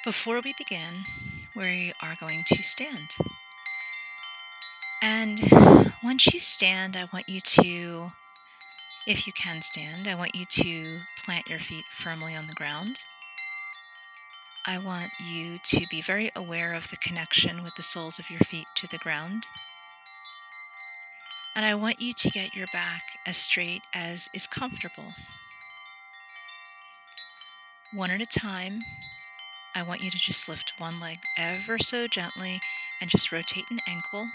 Before we begin, we are going to stand. And once you stand, I want you to, if you can stand, I want you to plant your feet firmly on the ground. I want you to be very aware of the connection with the soles of your feet to the ground. And I want you to get your back as straight as is comfortable. One at a time, I want you to just lift one leg ever so gently and just rotate an ankle,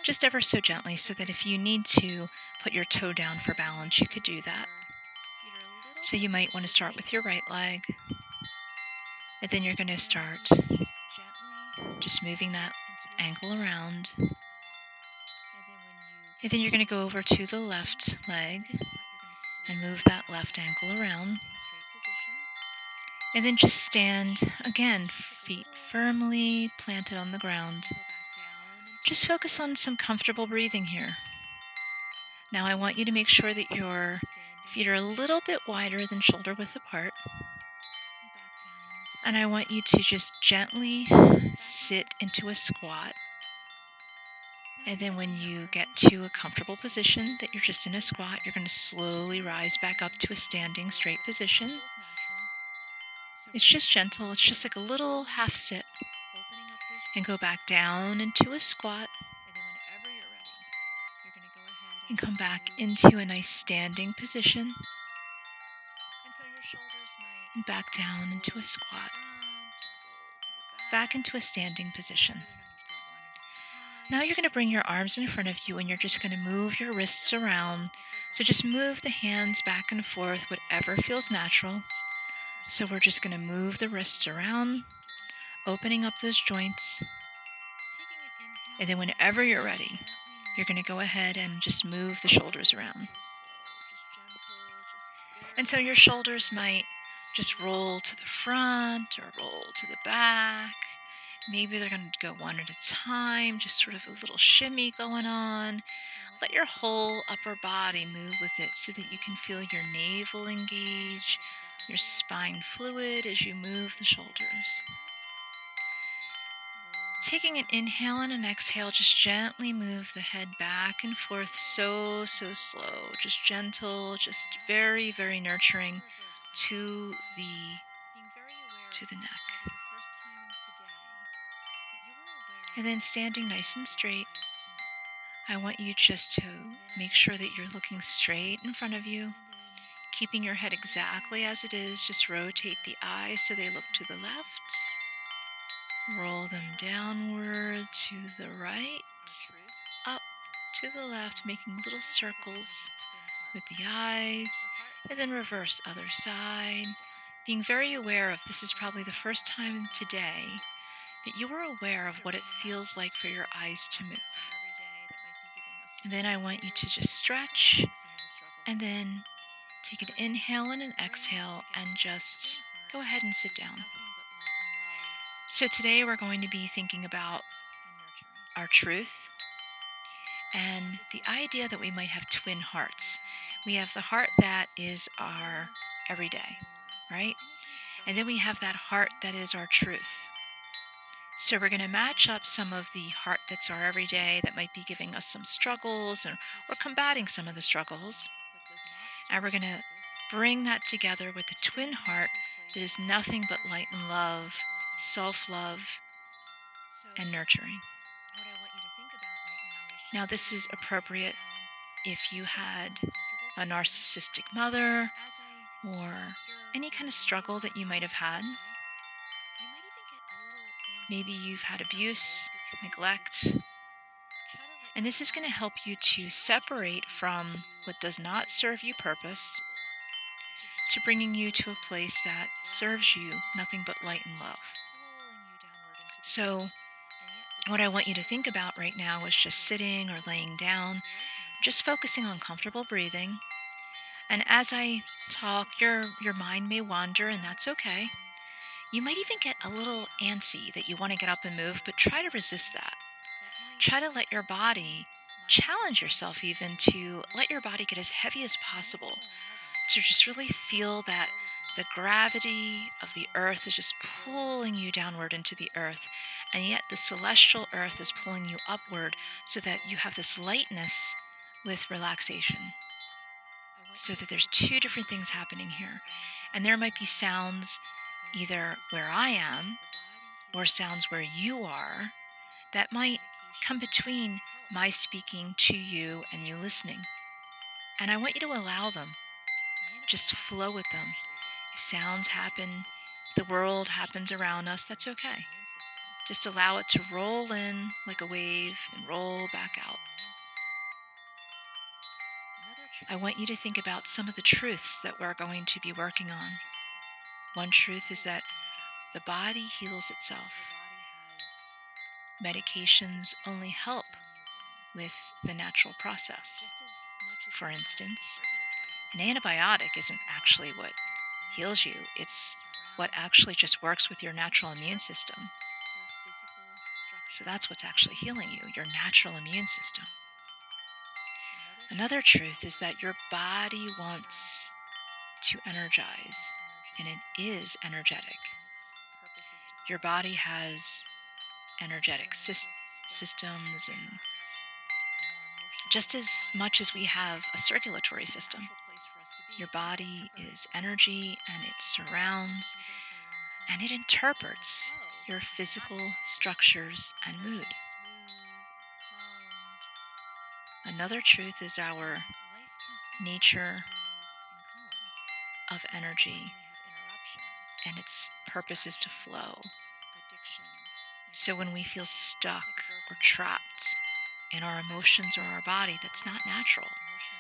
just ever so gently, so that if you need to put your toe down for balance, you could do that. So you might want to start with your right leg, and then you're going to start just moving that ankle around. And then you're going to go over to the left leg and move that left ankle around. And then just stand, again, feet firmly planted on the ground. Just focus on some comfortable breathing here. Now I want you to make sure that your feet are a little bit wider than shoulder width apart. And I want you to just gently sit into a squat. And then when you get to a comfortable position that you're just in a squat, you're going to slowly rise back up to a standing straight position. It's just gentle. It's just like a little half sit. And go back down into a squat. And come back into a nice standing position. And back down into a squat. Back into a standing position. Now you're going to bring your arms in front of you and you're just going to move your wrists around. So just move the hands back and forth, whatever feels natural. So we're just going to move the wrists around, opening up those joints. And then whenever you're ready, you're going to go ahead and just move the shoulders around. And so your shoulders might just roll to the front or roll to the back. Maybe they're going to go one at a time, just sort of a little shimmy going on. Let your whole upper body move with it so that you can feel your navel engage, your spine fluid as you move the shoulders. Taking an inhale and an exhale, just gently move the head back and forth so slow, just gentle, just very, very nurturing to the neck. And then standing nice and straight, I want you just to make sure that you're looking straight in front of you, keeping your head exactly as it is. Just rotate the eyes so they look to the left. Roll them downward to the right, up to the left, making little circles with the eyes, and then reverse other side. Being very aware of, this is probably the first time today that you are aware of what it feels like for your eyes to move. And then I want you to just stretch, and then take an inhale and an exhale, and just go ahead and sit down. So today we're going to be thinking about our truth and the idea that we might have twin hearts. We have the heart that is our everyday, right? And then we have that heart that is our truth. So we're going to match up some of the heart that's our everyday that might be giving us some struggles or combating some of the struggles. And we're going to bring that together with the twin heart that is nothing but light and love, self-love, and nurturing. Now this is appropriate if you had a narcissistic mother or any kind of struggle that you might have had. Maybe you've had abuse, neglect, and this is going to help you to separate from what does not serve you purpose to bringing you to a place that serves you nothing but light and love. So what I want you to think about right now is just sitting or laying down, just focusing on comfortable breathing. And as I talk, your mind may wander, and that's okay. You might even get a little antsy that you want to get up and move, but try to resist that. Try to let your body, challenge yourself even to let your body get as heavy as possible, to just really feel that The gravity of the earth is just pulling you downward into the earth, and yet the celestial earth is pulling you upward so that you have this lightness with relaxation. So that there's two different things happening here. And there might be sounds either where I am or sounds where you are that might come between my speaking to you and you listening. And I want you to allow them. Just flow with them. If sounds happen, the world happens around us, that's okay. Just allow it to roll in like a wave and roll back out. I want you to think about some of the truths that we're going to be working on. One truth is that the body heals itself. Medications only help with the natural process. For instance, an antibiotic isn't actually what heals you. It's what actually just works with your natural immune system. So that's what's actually healing you, your natural immune system. Another truth is that your body wants to energize, and it is energetic. Your body has energetic systems, and just as much as we have a circulatory system, your body is energy, and it surrounds and it interprets your physical structures and mood. Another truth is our nature of energy, and its purpose is to flow. So when we feel stuck or trapped in our emotions or our body, that's not natural.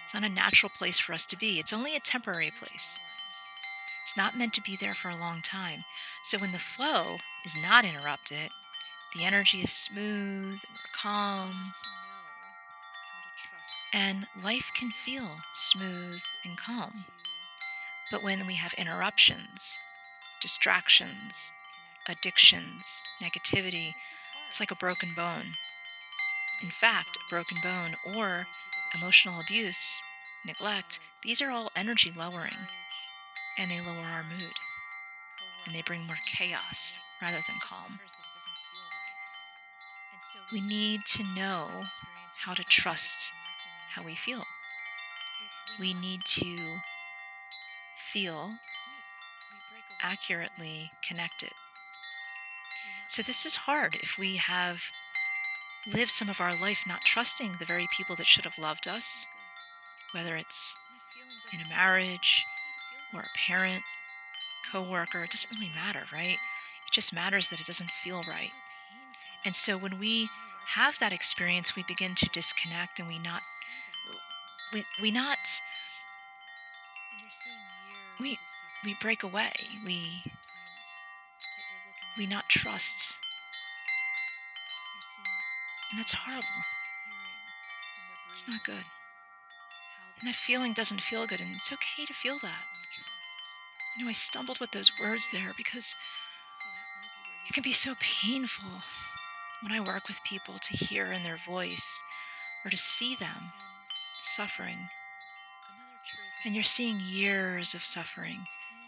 It's not a natural place for us to be. It's only a temporary place. It's not meant to be there for a long time. So when the flow is not interrupted, the energy is smooth and we're calm, and life can feel smooth and calm. But when we have interruptions, distractions, addictions, negativity, it's like a broken bone. In fact, a broken bone or emotional abuse, neglect, these are all energy lowering, and they lower our mood, and they bring more chaos rather than calm. We need to know how to trust how we feel. We need to feel accurately connected. So this is hard if we have lived some of our life not trusting the very people that should have loved us, whether it's in a marriage or a parent, co-worker. It doesn't really matter, right? It just matters that it doesn't feel right. And so when we have that experience, we begin to disconnect, and we break away. We not trust. And that's horrible. It's not good. And that feeling doesn't feel good, and it's okay to feel that. I stumbled with those words there because it can be so painful when I work with people to hear in their voice or to see them suffering. And you're seeing years of suffering,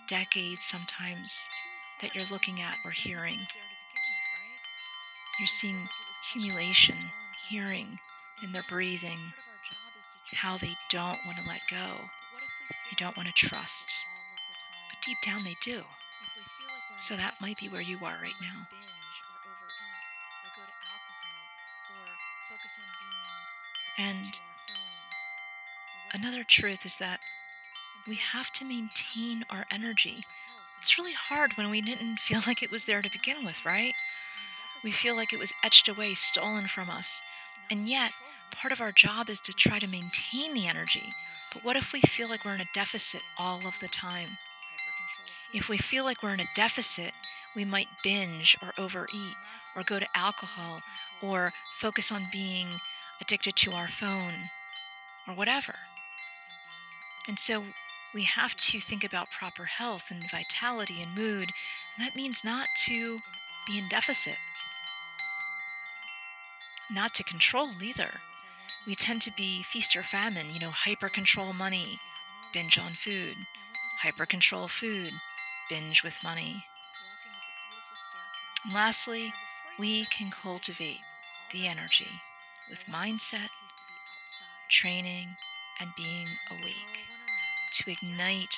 decades sometimes, that you're looking at or hearing. You're seeing accumulation, hearing in their breathing, how they don't want to let go. They don't want to trust. But deep down they do. So that might be where you are right now. And another truth is that we have to maintain our energy. It's really hard when we didn't feel like it was there to begin with, right? We feel like it was etched away, stolen from us. And yet, part of our job is to try to maintain the energy. But what if we feel like we're in a deficit all of the time? If we feel like we're in a deficit, we might binge or overeat or go to alcohol or focus on being addicted to our phone or whatever. And so we have to think about proper health and vitality and mood. And that means not to be in deficit, not to control either. We tend to be feast or famine, hyper control money, binge on food, hyper control food, binge with money. And lastly, we can cultivate the energy with mindset, training, and being awake to ignite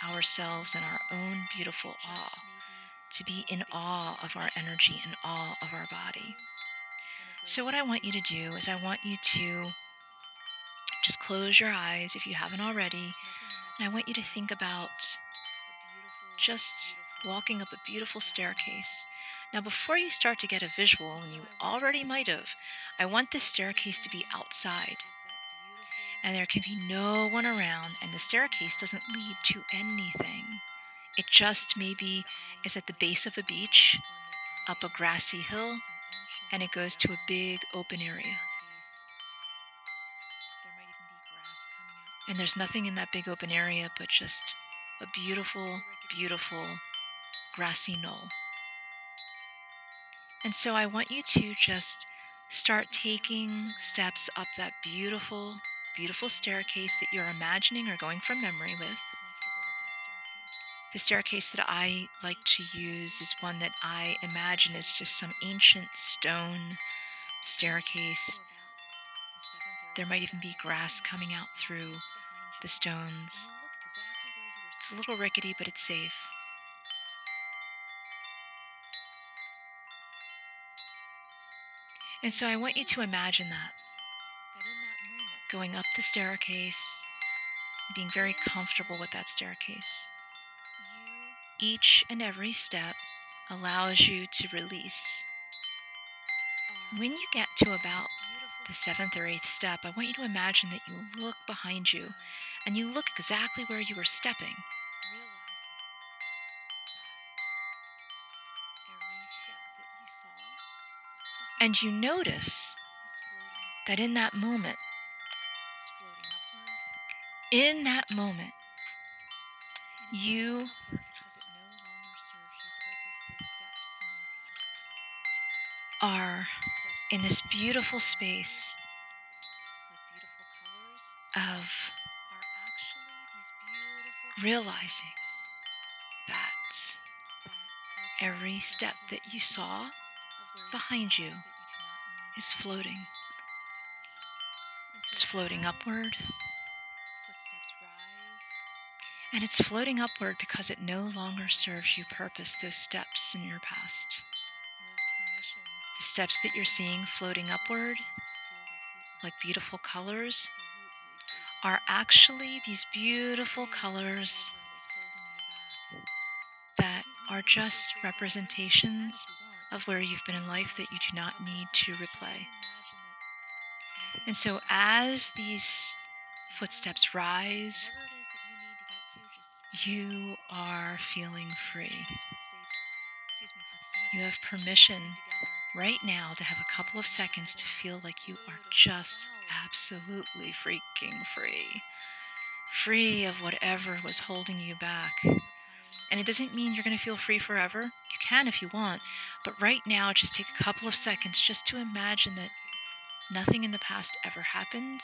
ourselves in our own beautiful awe, to be in awe of our energy, in awe of our body. So what I want you to do is I want you to just close your eyes if you haven't already, and I want you to think about just walking up a beautiful staircase. Now, before you start to get a visual, and you already might have, I want this staircase to be outside. And there can be no one around, and the staircase doesn't lead to anything. It just maybe is at the base of a beach, up a grassy hill, and it goes to a big open area. And there's nothing in that big open area but just a beautiful, beautiful grassy knoll. And so I want you to just start taking steps up that beautiful, beautiful staircase that you're imagining or going from memory with. The staircase that I like to use is one that I imagine is just some ancient stone staircase. There might even be grass coming out through the stones. It's a little rickety, but it's safe. And so I want you to imagine that, going up the staircase, being very comfortable with that staircase. Each and every step allows you to release. When you get to about the 7th or 8th step, I want you to imagine that you look behind you and you look exactly where you were stepping. And you notice that in that moment, you are in this beautiful space of realizing that every step that you saw behind you is floating. It's floating upward. And it's floating upward because it no longer serves you purpose, those steps in your past. The steps that you're seeing floating upward, like beautiful colors, are actually these beautiful colors that are just representations of where you've been in life that you do not need to replay. And so as these footsteps rise, you are feeling free. You have permission right now to have a couple of seconds to feel like you are just absolutely freaking free. Free of whatever was holding you back. And it doesn't mean you're going to feel free forever. You can if you want. But right now, just take a couple of seconds just to imagine that nothing in the past ever happened,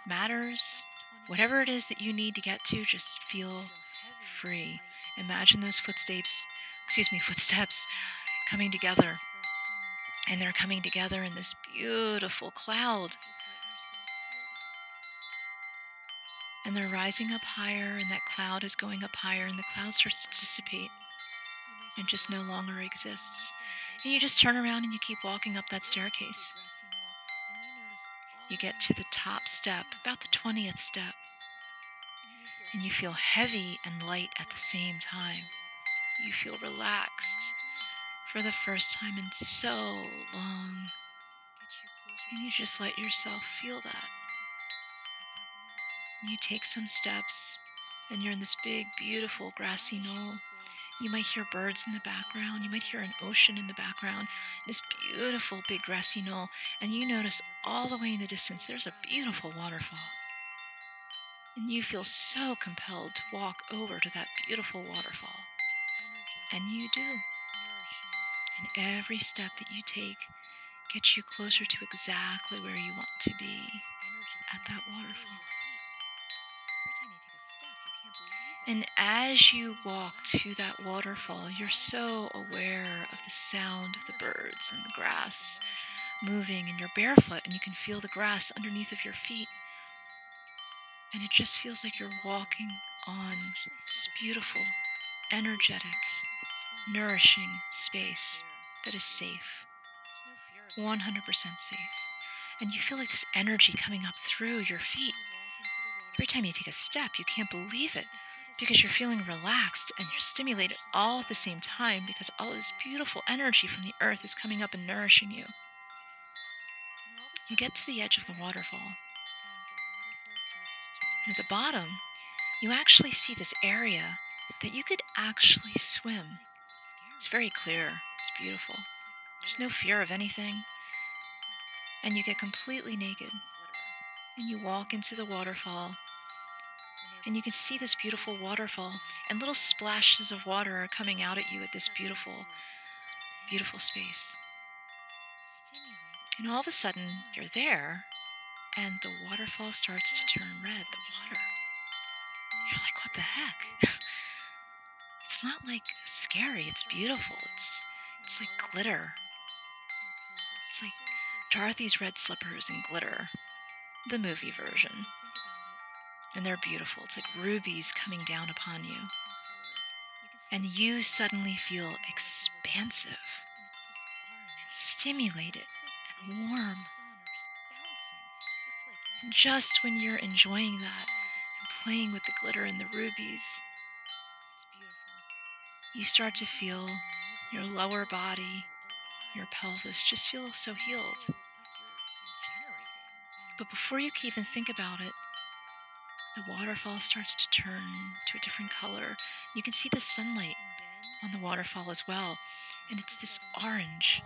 matters. Whatever it is that you need to get to, just feel free. Imagine those footsteps coming together. And they're coming together in this beautiful cloud. And they're rising up higher, and that cloud is going up higher, and the cloud starts to dissipate and just no longer exists. And you just turn around and you keep walking up that staircase. You get to the top step, about the 20th step, and you feel heavy and light at the same time. You feel relaxed for the first time in so long. And you just let yourself feel that. You take some steps, and you're in this big, beautiful, grassy knoll. You might hear birds in the background. You might hear an ocean in the background. This beautiful, big, grassy knoll. And you notice all the way in the distance, there's a beautiful waterfall. And you feel so compelled to walk over to that beautiful waterfall. And you do. And every step that you take gets you closer to exactly where you want to be, at that waterfall. And as you walk to that waterfall, you're so aware of the sound of the birds and the grass moving, and you're barefoot and you can feel the grass underneath of your feet. And it just feels like you're walking on this beautiful, energetic, nourishing space that is safe, 100% safe. And you feel like this energy coming up through your feet. Every time you take a step, you can't believe it because you're feeling relaxed and you're stimulated all at the same time because all this beautiful energy from the earth is coming up and nourishing you. You get to the edge of the waterfall. And at the bottom, you actually see this area that you could actually swim. It's very clear. It's beautiful. There's no fear of anything. And you get completely naked. And you walk into the waterfall. And you can see this beautiful waterfall. And little splashes of water are coming out at you at this beautiful, beautiful space. And all of a sudden, you're there. And the waterfall starts to turn red. The water. You're like, what the heck? It's not like scary. It's beautiful. It's like glitter. It's like Dorothy's red slippers and glitter, the movie version. And they're beautiful. It's like rubies coming down upon you. And you suddenly feel expansive and stimulated and warm. And just when you're enjoying that and playing with the glitter and the rubies, you start to feel your lower body, your pelvis just feel so healed. But before you can even think about it, the waterfall starts to turn to a different color. You can see the sunlight on the waterfall as well. And it's this orange.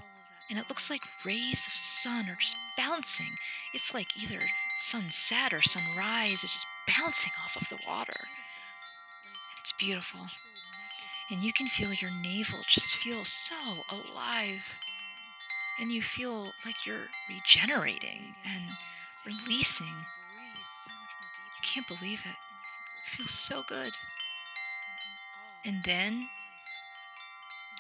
And it looks like rays of sun are just bouncing. It's like either sunset or sunrise is just bouncing off of the water. And it's beautiful. And you can feel your navel just feel so alive. And you feel like you're regenerating and releasing. You can't believe it. It feels so good. And then,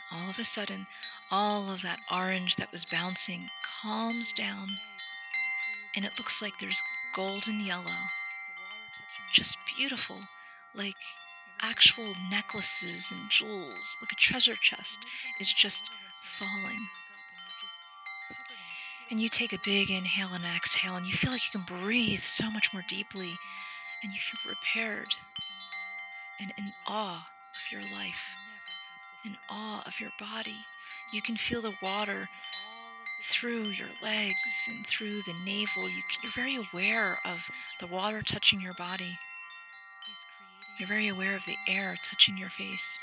all of a sudden, all of that orange that was bouncing calms down. And it looks like there's golden yellow. Just beautiful, like actual necklaces and jewels, like a treasure chest is just falling. And you take a big inhale and exhale, and you feel like you can breathe so much more deeply, and you feel repaired and in awe of your life, in awe of your body. You can feel the water through your legs and through the navel. You're very aware of the water touching your body. You're very aware of the air touching your face.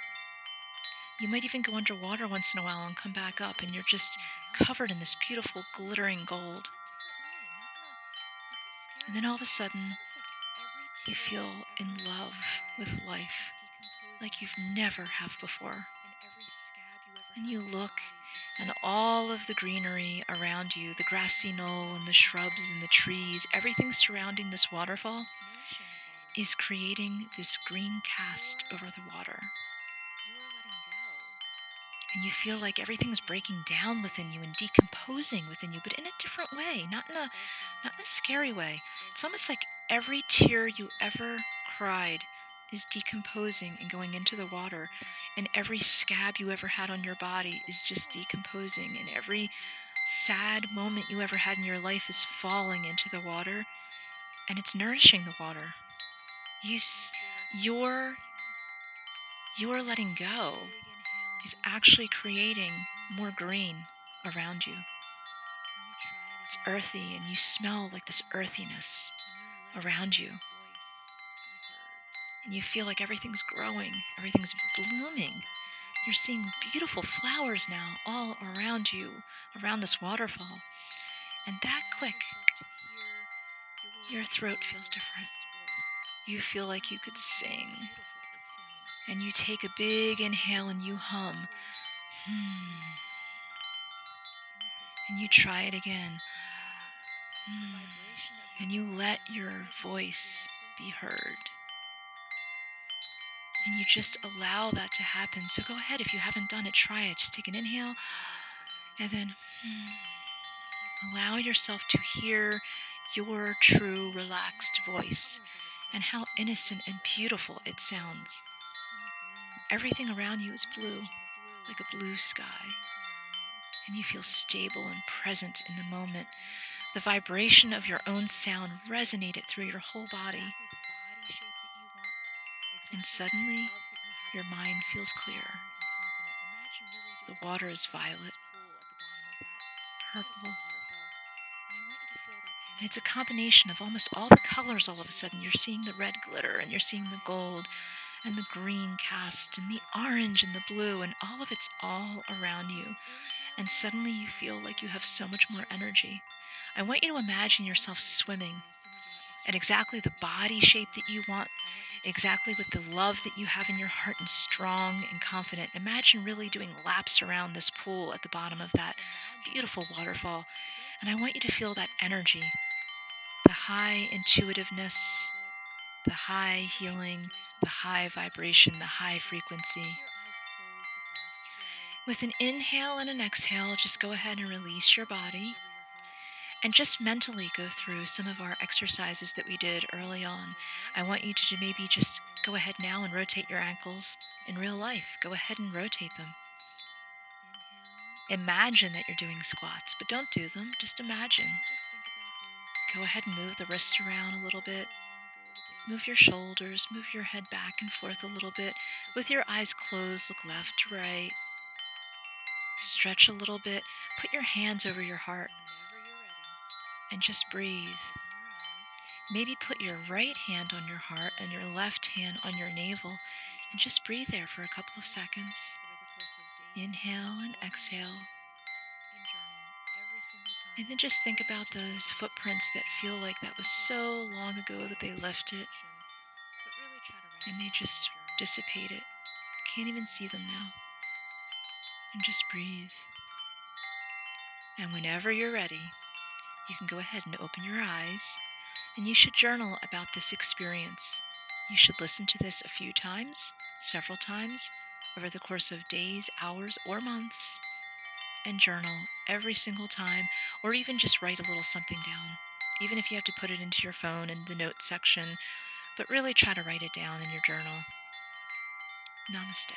You might even go underwater once in a while and come back up, and you're just covered in this beautiful glittering gold. And then all of a sudden, you feel in love with life like you've never have before. And you look, and all of the greenery around you, the grassy knoll and the shrubs and the trees, everything surrounding this waterfall is creating this green cast over the water. And you feel like everything's breaking down within you and decomposing within you, but in a different way, not in a scary way. It's almost like every tear you ever cried is decomposing and going into the water, and every scab you ever had on your body is just decomposing, and every sad moment you ever had in your life is falling into the water, and it's nourishing the water. Your letting go is actually creating more green around you. It's earthy, and you smell like this earthiness around you. And you feel like everything's growing, everything's blooming. You're seeing beautiful flowers now all around you, around this waterfall. And that quick, your throat feels different. You feel like you could sing. And you take a big inhale and you hum. And you try it again. And you let your voice be heard. And you just allow that to happen. So go ahead, if you haven't done it, try it. Just take an inhale and then allow yourself to hear your true relaxed voice and how innocent and beautiful it sounds. Everything around you is blue, like a blue sky, and you feel stable and present in the moment. The vibration of your own sound resonated through your whole body, and suddenly your mind feels clear. The water is violet, purple, and it's a combination of almost all the colors. All of a sudden you're seeing the red glitter, and you're seeing the gold and the green cast and the orange and the blue, and all of it's all around you. And suddenly you feel like you have so much more energy. I want you to imagine yourself swimming at exactly the body shape that you want, exactly with the love that you have in your heart, and strong and confident. Imagine really doing laps around this pool at the bottom of that beautiful waterfall. And I want you to feel that energy, the high intuitiveness, the high healing, the high vibration, the high frequency. With an inhale and an exhale, just go ahead and release your body. And just mentally go through some of our exercises that we did early on. I want you to maybe just go ahead now and rotate your ankles in real life. Go ahead and rotate them. Imagine that you're doing squats, but don't do them. Just imagine. Go ahead and move the wrists around a little bit. Move your shoulders, move your head back and forth a little bit. With your eyes closed, look left to right. Stretch a little bit. Put your hands over your heart and just breathe. Maybe put your right hand on your heart and your left hand on your navel, and just breathe there for a couple of seconds. Inhale and exhale. And then just think about those footprints that feel like that was so long ago that they left it, and they just dissipated. Can't even see them now. And just breathe. And whenever you're ready, you can go ahead and open your eyes, and you should journal about this experience. You should listen to this a few times, several times, over the course of days, hours, or months, and journal every single time, or even just write a little something down, even if you have to put it into your phone in the notes section, but really try to write it down in your journal. Namaste.